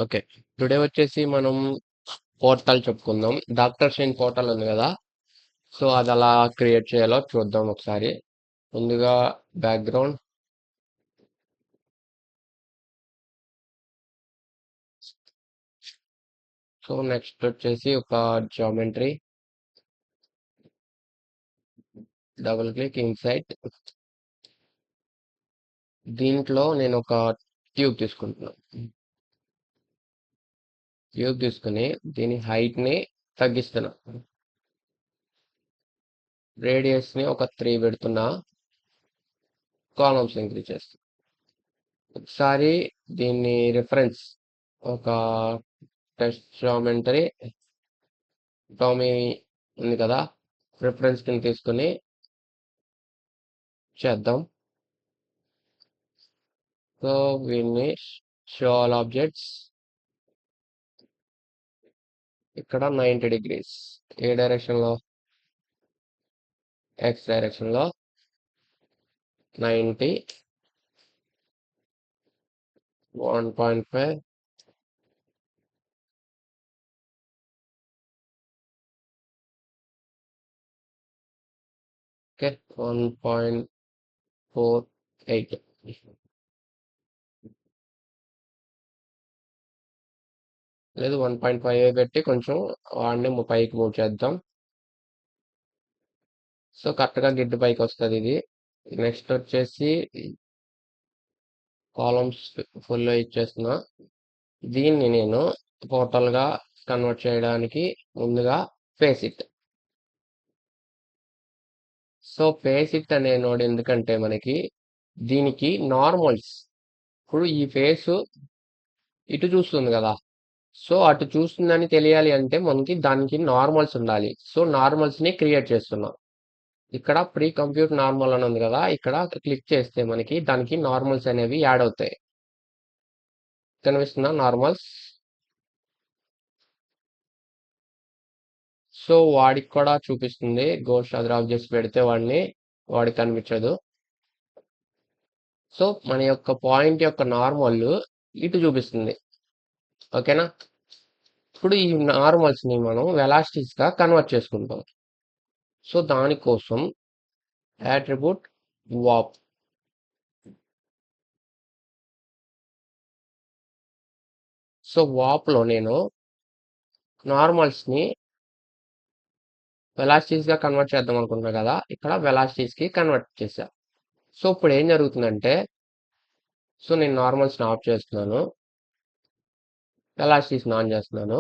Okay. Today వచ్చేసి మనం portal చెప్పుకుందాం. డాక్టర్ షైన్ పోర్టల్ ఉంది కదా! సో అది ఎలా క్రియేట్ చేయాలో చూద్దాం ఒకసారి. ముందుగా బ్యాక్గ్రౌండ్. సో నెక్స్ట్ వచ్చేసి ఒక జామెట్రీ. Double click insight. దీంట్లో నేను ఒక ట్యూబ్ తీసుకుంటున్నాను. ట్యూబ్ తీసుకుని దీని హైట్ ని తగ్గిస్తున్నా. రేడియస్ ని ఒక 3 పెడుతున్నా. కాలమ్స్ ఇంక్రీజ్ చేస్తున్నా. ఒకసారి దీన్ని రిఫరెన్స్ ఒక టెస్ట్ జామెట్రీ టోమీ ఉంది కదా, రిఫరెన్స్ కింద తీసుకుని చేద్దాం. సో వీడిని షో ఆల్ ఆబ్జెక్ట్స్ ఇక్కడ 90 డిగ్రీస్. ఏ డైరెక్షన్ లో? ఎక్స్ డైరెక్షన్ లో 90, 1.5, ఓకే, 1.48. లేదు, 1.5 పెట్టి కొంచెం వాడిని పైకి మూవ్ చేద్దాం. సో కరెక్ట్గా గిడ్డు పైకి వస్తుంది ఇది. నెక్స్ట్ వచ్చేసి కాలమ్స్ ఫుల్ ఇచ్చేస్తున్నా. దీన్ని నేను టోటల్గా కన్వర్ట్ చేయడానికి ముందుగా face it. So face it అనే నోడ్ ఎందుకంటే మనకి దీనికి నార్మల్స్, ఇప్పుడు ఈ ఫేస్ ఇటు చూస్తుంది కదా, సో అటు చూస్తుందని తెలియాలి అంటే మనకి దానికి నార్మల్స్ ఉండాలి. సో నార్మల్స్ ని క్రియేట్ చేస్తున్నాం. ఇక్కడ ప్రీ కంప్యూట్ నార్మల్ అని ఉంది కదా, ఇక్కడ క్లిక్ చేస్తే మనకి దానికి నార్మల్స్ అనేవి యాడ్ అవుతాయి. కనిపిస్తుందా నార్మల్స్? సో వాడికి కూడా చూపిస్తుంది. గోస్ట్ అదర్ ఆబ్జెక్ట్స్ పెడితే వాడికి కనిపించదు. సో మన యొక్క పాయింట్ యొక్క నార్మల్ ఇటు చూపిస్తుంది. ఓకేనా? ఇప్పుడు ఈ నార్మల్స్ ని మనం వెలాసిటీస్ గా కన్వర్ట్ చేసుకుంటాం. సో దానికోసం యాట్రిబ్యూట్ వాప్. సో వాప్ లో నేను నార్మల్స్ ని వెలాసిటీస్ గా కన్వర్ట్ చేద్దాం అనుకుంటున్నా కదా, ఇక్కడ వెలాసిటీస్ కి కన్వర్ట్ చేశా. సో ఇప్పుడు ఏం జరుగుతుందంటే, సో నేను నార్మల్స్ ని ఆఫ్ చేస్తున్నాను, వెలాసిటీస్ ఆన్ చేస్తున్నాను.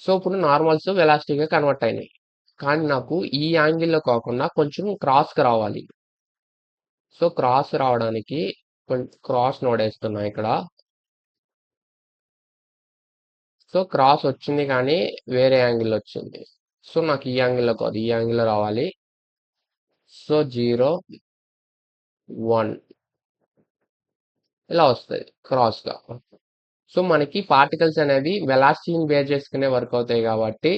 సో ఇప్పుడు నార్మల్స్ వెలాసిటీగా కన్వర్ట్ అయినాయి. కానీ నాకు ఈ యాంగిల్లో కాకుండా కొంచెం క్రాస్కి రావాలి. సో క్రాస్ రావడానికి క్రాస్ నోడ్ వేస్తున్నా ఇక్కడ. సో క్రాస్ వచ్చింది కానీ వేరే యాంగిల్ వచ్చింది. సో నాకు ఈ యాంగిల్లో కాదు, ఈ యాంగిల్లో రావాలి. సో 0, 1 ఇలా వస్తుంది క్రాస్గా. సో మనకి పార్టికల్స్ అనేవి వెలాసిటీని బేర్ చేసుకునే వర్క్ అవుతాయి కాబట్టి,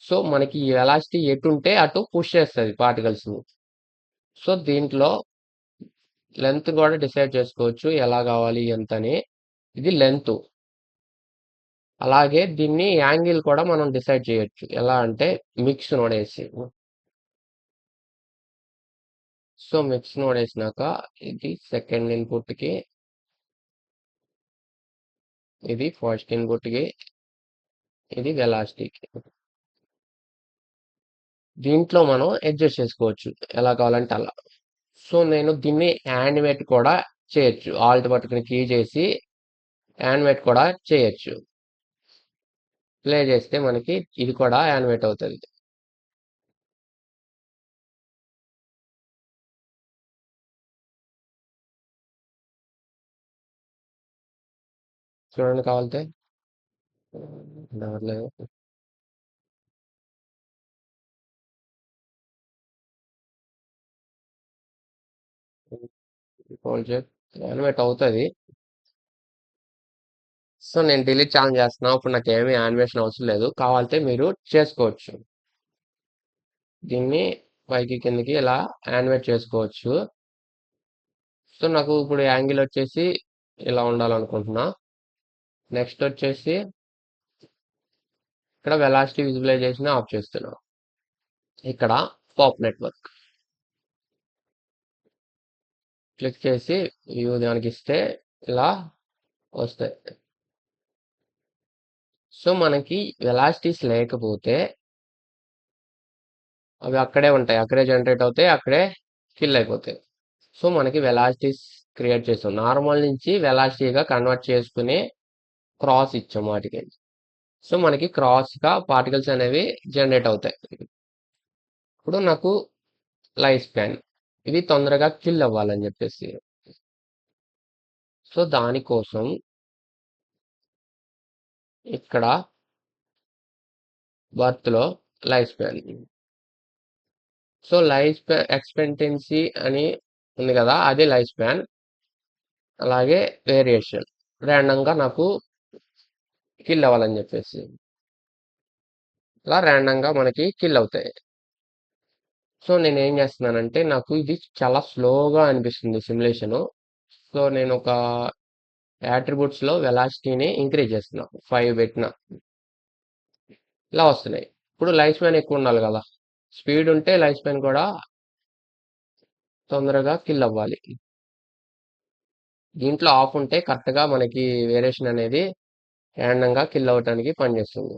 సో మనకి ఈ వెలాసిటీ ఎటు ఉంటే అటు పుష్ చేస్తుంది పార్టికల్స్ని. సో దీంట్లో లెంత్ కూడా డిసైడ్ చేసుకోవచ్చు ఎలా కావాలి ఎంతని. ఇది లెంత్. అలాగే దీన్ని యాంగిల్ కూడా మనం డిసైడ్ చేయొచ్చు. ఎలా అంటే మిక్స్ నోడ్ వేసి. సో మిక్స్ నోడ్ వేసినాక ఇది సెకండ్ ఇన్పుట్ కి, ఇది ఫస్ట్ ఇన్పుట్ కి, ఇది వెలాసిటీకి. దీంట్లో మనం అడ్జస్ట్ చేసుకోవచ్చు ఎలా కావాలంటే అలా. సో నేను దీన్ని యానిమేట్ కూడా చేయొచ్చు. ఆల్ట్ బటన్ కీ చేసి యానిమేట్ కూడా చేయొచ్చు. ప్లే చేస్తే మనకి ఇది కూడా యానిమేట్ అవుతుంది. చూడండి కావాలితే. లేదు, యానిమేట్ అవుతుంది. సో నేను డిలీట్ ఛాలెంజ్ చేస్తున్నా. ఇప్పుడు నాకు ఏమీ యానిమేషన్ అవసరం లేదు. కావాలంటే మీరు చేసుకోవచ్చు. దీన్ని పైకి కిందకి ఇలా యానిమేట్ చేసుకోవచ్చు. సో నాకు ఇప్పుడు యాంగిల్ వచ్చేసి ఇలా ఉండాలనుకుంటున్నా. నెక్స్ట్ వచ్చేసి ఇక్కడ వెలాసిటీ విజువలైజేషన్ ఆఫ్ చేస్తున్నాం. ఇక్కడ పాప్ నెట్వర్క్ క్లిక్ చేసి వ్యూ దానికి ఇస్తే ఇలా వస్తాయి. సో మనకి వెలాసిటీస్ లేకపోతే అవి అక్కడే ఉంటాయి, అక్కడే జనరేట్ అవుతాయి, అక్కడే కిల్ అయిపోతాయి. సో మనకి వెలాసిటీస్ క్రియేట్ చేస్తాం, నార్మల్ నుంచి వెలాసిటీగా కన్వర్ట్ చేసుకుని క్రాస్ ఇచ్చాం వాటికి. సో మనకి క్రాస్గా పార్టికల్స్ అనేవి జనరేట్ అవుతాయి. ఇప్పుడు నాకు లైఫ్ స్పాన్ ఇవి తొందరగా కిల్ అవ్వాలని చెప్పేసి, సో దానికోసం ఇక్కడ బర్త్లో life span, so life span expectancy అని ఉంది కదా, అది లైఫ్ స్పాన్. అలాగే వేరియేషన్ ర్యాండంగా నాకు కిల్ అవ్వాలని చెప్పేసి ఇలా ర్యాండంగా మనకి కిల్ అవుతాయి. సో నేను ఏం చేస్తున్నానంటే నాకు ఇది చాలా స్లోగా అనిపిస్తుంది సిమ్యులేషను. సో నేను ఒక యాట్రిబ్యూట్స్లో వెలాసిటీని ఇంక్రీజ్ చేస్తున్నా, 5 పెట్టిన, ఇలా వస్తున్నాయి. ఇప్పుడు లైఫ్ స్పాన్ ఎక్కువ ఉండాలి కదా, స్పీడ్ ఉంటే లైఫ్ స్పాన్ కూడా తొందరగా కిల్ అవ్వాలి. దీంట్లో ఆఫ్ ఉంటే కరెక్ట్గా మనకి వేరియేషన్ అనేది ర్యాండంగా కిల్ అవ్వటానికి పనిచేస్తుంది.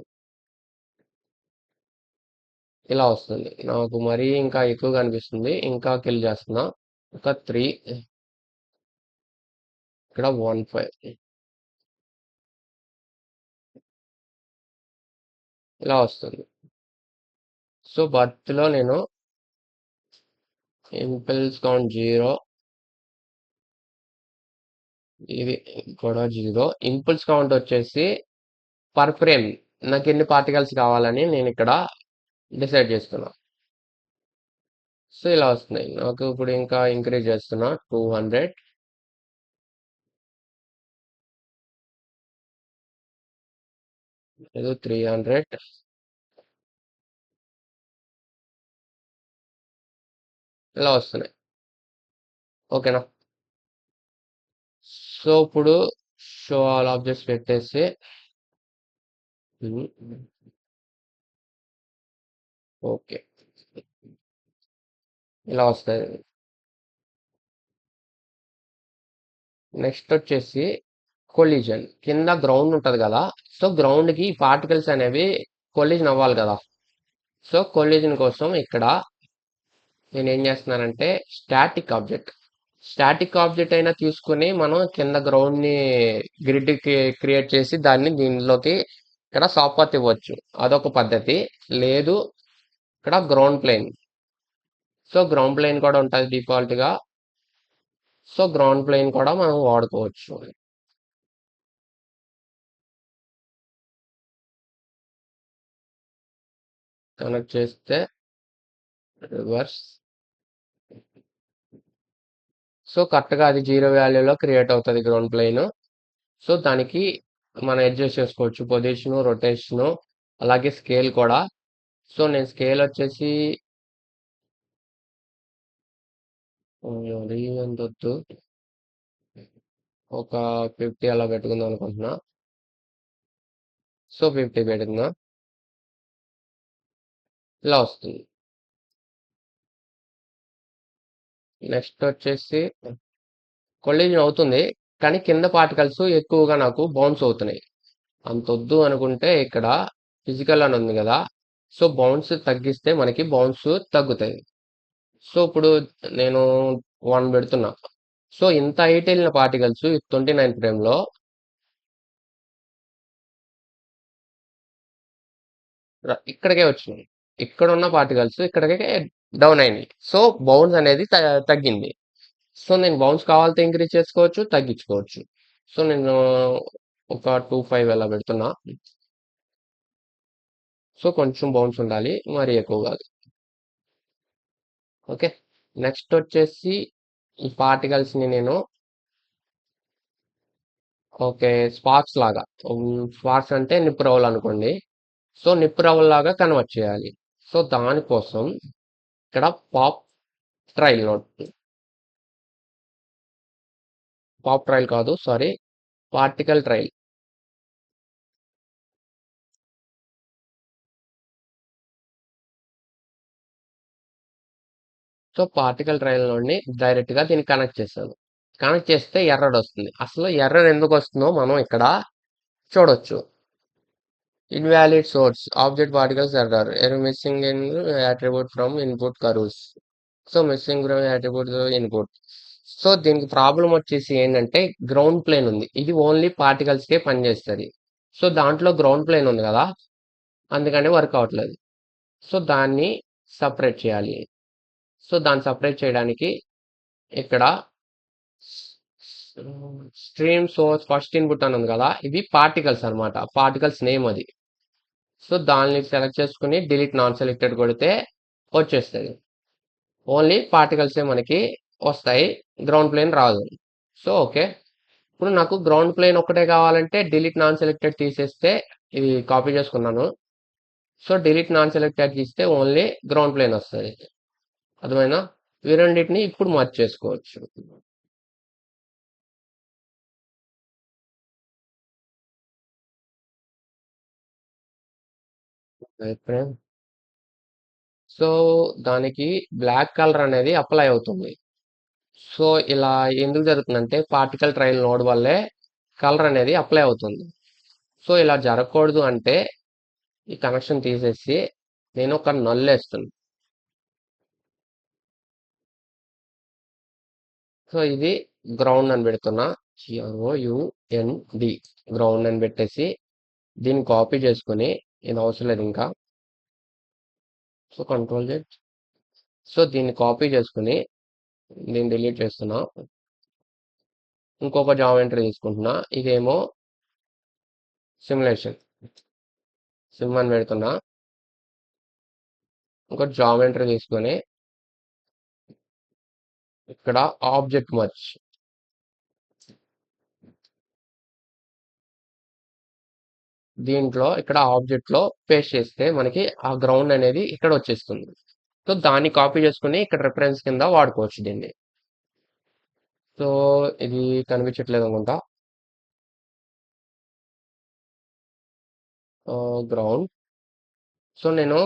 ఇలా వస్తుంది నాకు, మరీ ఇంకా ఎక్కువగా అనిపిస్తుంది, ఇంకా కిల్ చేస్తున్నా. ఒక 3, ఇక్కడ 1.5 ఇలా వస్తుంది. సో బర్త్లో నేను ఇంపల్స్ కౌంట్ 0, ఇది కూడా 0. ఇంపల్స్ కౌంట్ వచ్చేసి పర్ ఫ్రేమ్ నాకు ఎన్ని పార్టికల్స్ కావాలని నేను ఇక్కడ డిసైడ్ చేస్తున్నా. సో ఇలా వస్తున్నాయి నాకు. ఇప్పుడు ఇంకా ఇంక్రీజ్ చేస్తున్నా, 200, ఏదో 300, ఇలా వస్తున్నాయి. ఓకేనా. సో ఇప్పుడు షో ఆల్ ఆబ్జెక్ట్స్ పెట్టేసి ఓకే, ఇలా వస్తాయి. నెక్స్ట్ వచ్చేసి కొలిజన్, కింద గ్రౌండ్ ఉంటుంది కదా, సో గ్రౌండ్కి పార్టికల్స్ అనేవి కొలిజన్ అవ్వాలి కదా. సో కొలిజన్ కోసం ఇక్కడ నేను ఏం చేస్తున్నానంటే స్టాటిక్ ఆబ్జెక్ట్ అయినా తీసుకుని మనం కింద గ్రౌండ్ని గ్రిడ్ క్రియేట్ చేసి దాన్ని దీనిలోకి ఇక్కడ సాపత్ ఇవ్వచ్చు, అదొక పద్ధతి. లేదు ఇక్కడ ground plane, so ground plane కూడా ఉంటుంది డిఫాల్ట్గా. సో గ్రౌండ్ ప్లేన్ కూడా మనం వాడుకోవచ్చు. కనెక్ట్ చేస్తే రివర్స్, సో కరెక్ట్గా అది 0 వాల్యూలో క్రియేట్ అవుతుంది గ్రౌండ్ ప్లేన్. సో దానికి మనం అడ్జస్ట్ చేసుకోవచ్చు పొజిషను, రొటేషను, అలాగే స్కేల్ కూడా. సో నేను స్కేల్ వచ్చేసి మరీ అంత వద్దు, ఒక 50 అలా పెట్టుకుందాం అనుకుంటున్నా. సో 50 పెట్టుకుందా, ఇలా వస్తుంది. నెక్స్ట్ వచ్చేసి కొలిజన్ అవుతుంది, కానీ కింద పార్టికల్స్ ఎక్కువగా నాకు బౌన్స్ అవుతున్నాయి. అంత వద్దు అనుకుంటే ఇక్కడ ఫిజికల్ అని ఉంది కదా, సో బౌన్స్ తగ్గిస్తే మనకి బౌన్స్ తగ్గుతాయి. సో ఇప్పుడు నేను 1 పెడుతున్నా. సో ఇంత హైట్ వెళ్ళిన పార్టికల్స్ 29 ఫ్రేమ్లో ఇక్కడికే వచ్చినాయి. ఇక్కడ ఉన్న పార్టికల్స్ ఇక్కడికే డౌన్ అయినాయి. సో బౌన్స్ అనేది తగ్గింది. సో నేను బౌన్స్ కావాలంటే ఇంక్రీజ్ చేసుకోవచ్చు, తగ్గించుకోవచ్చు. సో నేను ఒక 25 అలా పెడుతున్నా. సో కొంచెం బౌన్స్ ఉండాలి, మరి ఎక్కువ కాదు. ఓకే. నెక్స్ట్ వచ్చేసి ఈ పార్టికల్స్ని నేను ఓకే స్పార్క్స్ లాగా, స్పార్క్స్ అంటే నిప్పు రవ్వలు అనుకోండి. సో నిప్పు రవ్వలాగా కన్వర్ట్ చేయాలి. సో దానికోసం ఇక్కడ పాప్ ట్రైల్ కాదు, sorry, particle trail. So particle ట్రైన్లోని డైరెక్ట్గా దీన్ని కనెక్ట్ చేశాను. కనెక్ట్ చేస్తే ఎర్రర్ వస్తుంది. అసలు ఎర్రర్ ఎందుకు వస్తుందో మనం ఇక్కడ చూడొచ్చు. Invalid source object particles error missing in attribute from input curves. So missing from attribute input. So దీనికి ప్రాబ్లం వచ్చేసి ఏంటంటే గ్రౌండ్ ప్లేన్ ఉంది. ఇది ఓన్లీ పార్టికల్స్కే పనిచేస్తుంది. సో దాంట్లో గ్రౌండ్ ప్లేన్ ఉంది కదా, అందుకని వర్క్ అవ్వట్లేదు. సో దాన్ని సపరేట్ చేయాలి. సో దాన్ని సపరేట్ చేయడానికి ఇక్కడ స్ట్రీమ్ సోర్స్ ఫస్ట్ ఇన్పుట్ అని ఉంది కదా, ఇది పార్టికల్స్ అనమాట. పార్టికల్స్ నేమ్ అది. సో దాన్ని సెలెక్ట్ చేసుకుని డిలీట్ నాన్ సెలెక్టెడ్ కొడితే వచ్చేస్తుంది. ఓన్లీ పార్టికల్సే మనకి వస్తాయి, గ్రౌండ్ ప్లేన్ రాదు. సో ఓకే, ఇప్పుడు నాకు గ్రౌండ్ ప్లేన్ ఒకటే కావాలంటే డిలీట్ నాన్ సెలెక్టెడ్ తీసేస్తే, ఇది కాపీ చేసుకున్నాను. సో డిలీట్ నాన్ సెలెక్టెడ్ తీస్తే ఓన్లీ గ్రౌండ్ ప్లేన్ వస్తుంది. అర్థమైనా? ఈ రెండింటిని ఇప్పుడు మర్చ్ చేసుకోవచ్చు. సో దానికి బ్లాక్ కలర్ అనేది అప్లై అవుతుంది. సో ఇలా ఎందుకు జరుగుతుందంటే పార్టికల్ ట్రైల్ నోడ్ వల్లే కలర్ అనేది అప్లై అవుతుంది. సో ఇలా జరగకూడదు అంటే ఈ కనెక్షన్ తీసేసి నేను ఒక నల్ వేస్తున్నాను. సో ఇది గ్రౌండ్ అని పెడుతున్నా, GROUND గ్రౌండ్ అని పెట్టేసి దీన్ని కాపీ చేసుకుని, ఇది అవసరం లేదు ఇంకా. So control Z. సో దీన్ని కాపీ చేసుకుని దీన్ని డిలీట్ చేస్తున్నా. ఇంకొక జామెట్రీ తీసుకుంటున్నా, ఇదేమో సిమ్యులేషన్ సిమ్ అని పెడుతున్నా. ఇంకో జామెట్రీ తీసుకొని ఇక్కడ ఆబ్జెక్ట్ మర్చ్, దీంట్లో ఇక్కడ ఆబ్జెక్ట్ లో పేస్ట్ చేస్తే మనకి ఆ గ్రౌండ్ అనేది ఇక్కడ వచ్చేస్తుంది. సో దాన్ని కాపీ చేసుకుని ఇక్కడ రిఫరెన్స్ కింద వాడుకోవచ్చు దీన్ని. సో ఇది కనిపించట్లేదు అనుకుంటా. గ్రౌండ్. సో నేను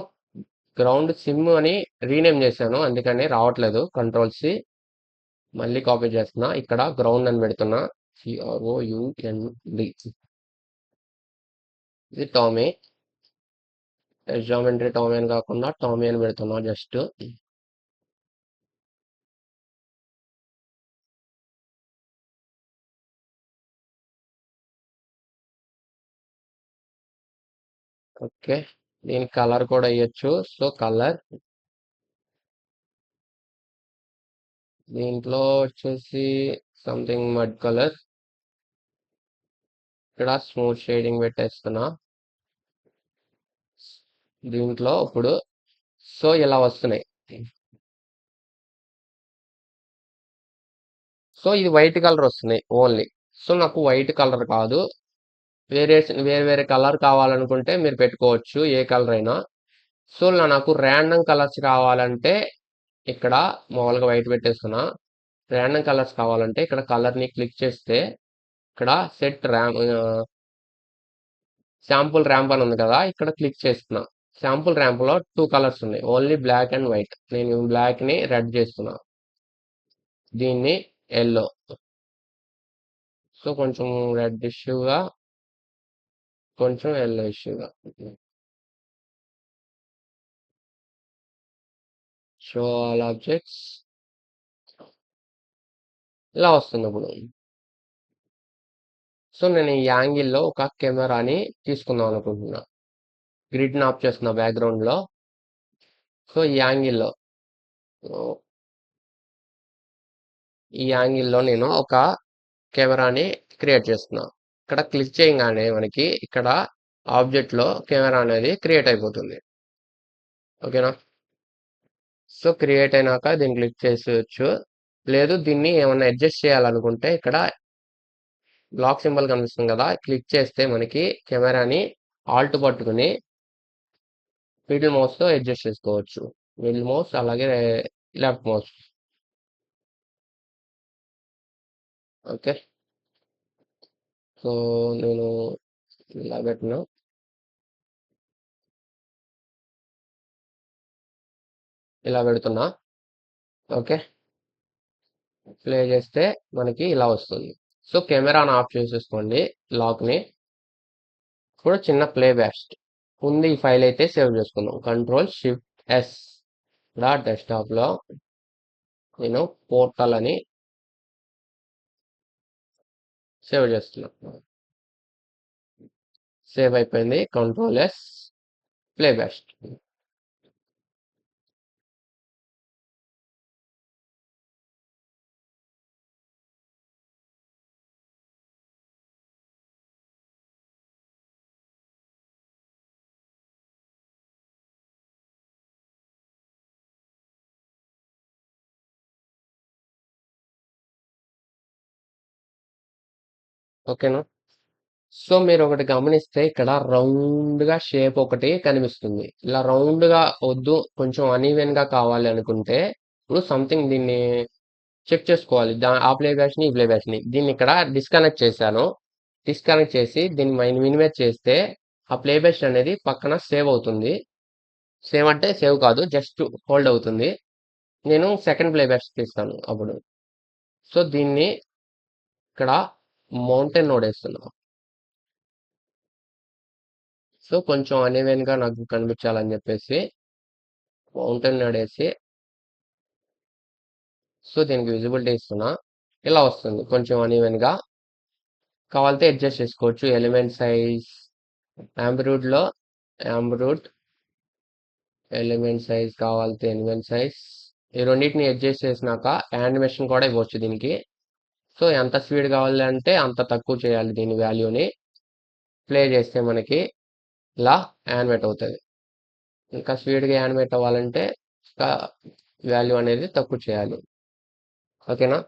గ్రౌండ్ సిమ్ అని రీనేమ్ చేశాను, అందుకని రావట్లేదు. కంట్రోల్ C, మళ్ళీ కాపీ చేస్తున్నా, ఇక్కడ గ్రౌండ్ అని పెడుతున్నా, GROUND. ఇది టామీ, జామెట్రీ టామీ అని కాకుండా టామీ అని పెడుతున్నా జస్ట్. ఓకే, దీని కలర్ కూడా ఇవ్వచ్చు. సో కలర్ దీంట్లో వచ్చేసి సంథింగ్ మడ్ కలర్. ఇక్కడ స్మూత్ షేడింగ్ పెట్టేస్తున్నా దీంట్లో. ఇప్పుడు సో ఇలా వస్తున్నాయి. సో ఇది వైట్ కలర్ వస్తున్నాయి ఓన్లీ. సో నాకు వైట్ కలర్ కాదు, వేరే వేరే వేరే కలర్ కావాలనుకుంటే మీరు పెట్టుకోవచ్చు, ఏ కలర్ అయినా. సో నాకు ర్యాండమ్ కలర్స్ కావాలంటే ఇక్కడ మామూలుగా వైట్ పెట్టేస్తున్నా. ర్యాండమ్ కలర్స్ కావాలంటే ఇక్కడ కలర్ని క్లిక్ చేస్తే ఇక్కడ సెట్ శాంపుల్ ర్యాంప్ అని ఉంది కదా, ఇక్కడ క్లిక్ చేస్తున్నా. శాంపుల్ ర్యాంప్లో 2 కలర్స్ ఉన్నాయి, ఓన్లీ బ్లాక్ అండ్ వైట్. నేను బ్లాక్ని రెడ్ చేస్తున్నా, దీన్ని ఎల్లో. సో కొంచెం రెడ్ ఇష్యూగా, కొంచెం ఎల్లో ఇష్యూగా. షో ఆల్ ఆబ్జెక్ట్స్ ఇలా వస్తుంది ఇప్పుడు. సో నేను ఈ యాంగిల్లో ఒక కెమెరాని తీసుకుందాం అనుకుంటున్నా. గ్రిడ్ని ఆఫ్ చేస్తున్నా బ్యాక్గ్రౌండ్లో. సో ఈ యాంగిల్లో నేను ఒక కెమెరాని క్రియేట్ చేస్తున్నా. ఇక్కడ క్లిక్ చేయగానే మనకి ఇక్కడ ఆబ్జెక్ట్లో కెమెరా అనేది క్రియేట్ అయిపోతుంది. ఓకేనా? సో క్రియేట్ అయినాక దీన్ని క్లిక్ చేసేయచ్చు. లేదు దీన్ని ఏమన్నా అడ్జస్ట్ చేయాలనుకుంటే ఇక్కడ బ్లాక్ సింబల్ కనిపిస్తుంది కదా, క్లిక్ చేస్తే మనకి కెమెరాని ఆల్ట్ పట్టుకుని మిడిల్ మౌస్తో అడ్జస్ట్ చేసుకోవచ్చు. మిడిల్ మౌస్ అలాగే లెఫ్ట్ మౌస్. ఓకే, సో నేను ఇలా పెట్టినా. ఇలా పెడుతున్నా. ఓకే. ప్లే చేస్తే మనకి ఇలా వస్తుంది. సో కెమెరాని ఆఫ్ చేసేసుకోండి లాక్ని. ఇప్పుడు చిన్న ప్లే బ్యాస్ట్ ముందు ఈ ఫైల్ అయితే సేవ్ చేసుకుందాం. Ctrl+Shift+S ఇలా డెస్క్టాప్లో నేను పోర్టల్ అని సేవ్ చేస్తున్నాను. సేవ్ అయిపోయింది. Ctrl+S play biased. ఓకేనా? సో మీరు ఒకటి గమనిస్తే ఇక్కడ రౌండ్గా షేప్ ఒకటి కనిపిస్తుంది. ఇలా రౌండ్గా వద్దు, కొంచెం అన్ఈవెన్గా కావాలి అనుకుంటే ఇప్పుడు సంథింగ్ దీన్ని చెక్ చేసుకోవాలి. ఆ ప్లే బ్యాష్ని, ఈ ప్లే బ్యాష్ని దీన్ని ఇక్కడ డిస్కనెక్ట్ చేశాను. డిస్కనెక్ట్ చేసి దీన్ని మినిమైజ్ చేస్తే ఆ ప్లే బ్యాష్ అనేది పక్కన సేవ్ అవుతుంది. సేవ్ అంటే సేవ్ కాదు, జస్ట్ హోల్డ్ అవుతుంది. నేను సెకండ్ ప్లే బ్యాష్ తీస్తాను అప్పుడు. సో దీన్ని ఇక్కడ మౌంటైన్ నోడ్ వేస్తున్నాను. సో కొంచెం అన్ఈవెన్గా నాకు కనిపించాలని చెప్పేసి మౌంటైన్ నోడ్ వేసి సో దీనికి విజిబిలిటీ ఇస్తున్నా. ఇలా వస్తుంది కొంచెం అన్ఈవెన్గా. కావాలంటే అడ్జస్ట్ చేసుకోవచ్చు. ఎలిమెంట్ సైజ్ యాంబ్రూడ్లో యాంబ్రూడ్ ఎలిమెంట్ సైజ్ కావాలంటే ఎలిమెంట్ సైజ్ ఈ రెండింటిని అడ్జస్ట్ చేసినాక యానిమేషన్ కూడా ఇవ్వచ్చు దీనికి. సో ఎంత స్పీడ్ కావాలి అంటే అంత తక్కువ చేయాలి దీని వాల్యూని. ప్లే చేస్తే మనకి ఇలా యానిమేట్ అవుతుంది. ఇంకా స్పీడ్గా యానిమేట్ అవ్వాలంటే ఇంకా వాల్యూ అనేది తక్కువ చేయాలి. ఓకేనా?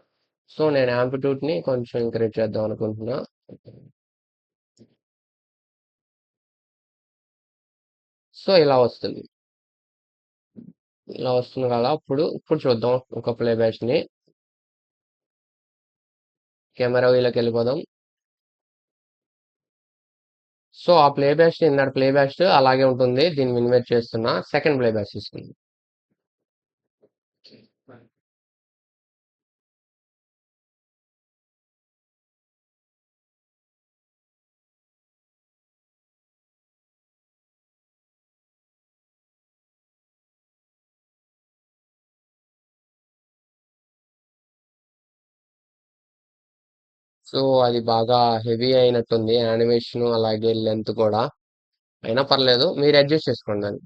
సో నేను యాంప్లిట్యూడ్ని కొంచెం ఇంక్రీజ్ చేద్దాం అనుకుంటున్నా. సో ఇలా వస్తుంది. ఇలా వస్తుంది కదా. ఇప్పుడు చూద్దాం ఒక ప్లే బ్యాష్ని. కెమెరా వీలోకి వెళ్ళిపోదాం. సో ఆ play bash inner play bash అలాగే ఉంటుంది. దీన్ని మినిమైజ్ చేస్తున్నా. సెకండ్ ప్లే బ్యాష్ తీసుకుంది. సో అది బాగా హెవీ అయినట్టుంది యానిమేషన్, అలాగే లెంత్ కూడా. అయినా పర్లేదు, మీరు అడ్జస్ట్ చేసుకోండి దాన్ని.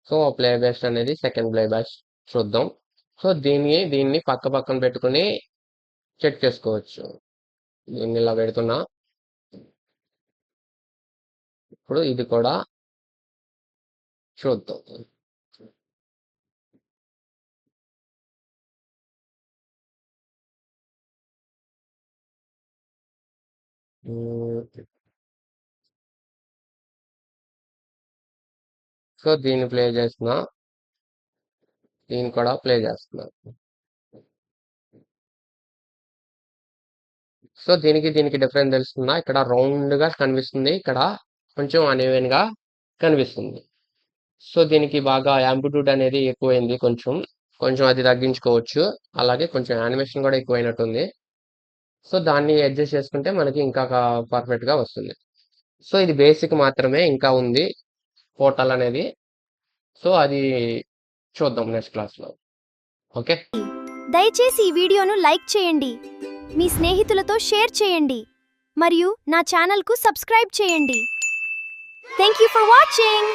సో ప్లే బ్యాష్ అనేది సెకండ్ ప్లే బ్యాష్ చూద్దాం. సో దీన్ని పక్కన పెట్టుకుని చెక్ చేసుకోవచ్చు. దీన్ని ఇలా పెడుతున్నా. ఇప్పుడు ఇది కూడా చూద్దాం. సో దీన్ని ప్లే చేస్తున్నా. దీన్ని కూడా ప్లే చేస్తున్నా. సో దీనికి డిఫరెన్స్ తెలుస్తుందా? ఇక్కడ రౌండ్ గా కనిపిస్తుంది, ఇక్కడ కొంచెం అన్ఈవెన్ గా కనిపిస్తుంది. సో దీనికి బాగా యాంప్లిట్యూడ్ అనేది ఎక్కువైంది. కొంచెం అది తగ్గించుకోవచ్చు. అలాగే కొంచెం యానిమేషన్ కూడా ఎక్కువైనట్టుంది. సో దాన్ని అడ్జస్ట్ చేసుకుంటే మనకి ఇంకా పర్ఫెక్ట్ గా వస్తుంది. సో ఇది బేసిక్ మాత్రమే, ఇంకా ఉంది పోర్టల్ అనేది. సో అది చూద్దాం నెక్స్ట్ క్లాస్లో. ఓకే. దయచేసి ఈ వీడియోను లైక్ చేయండి, మీ స్నేహితులతో షేర్ చేయండి మరియు నా ఛానల్కు సబ్స్క్రైబ్ చేయండి. Thank you for watching.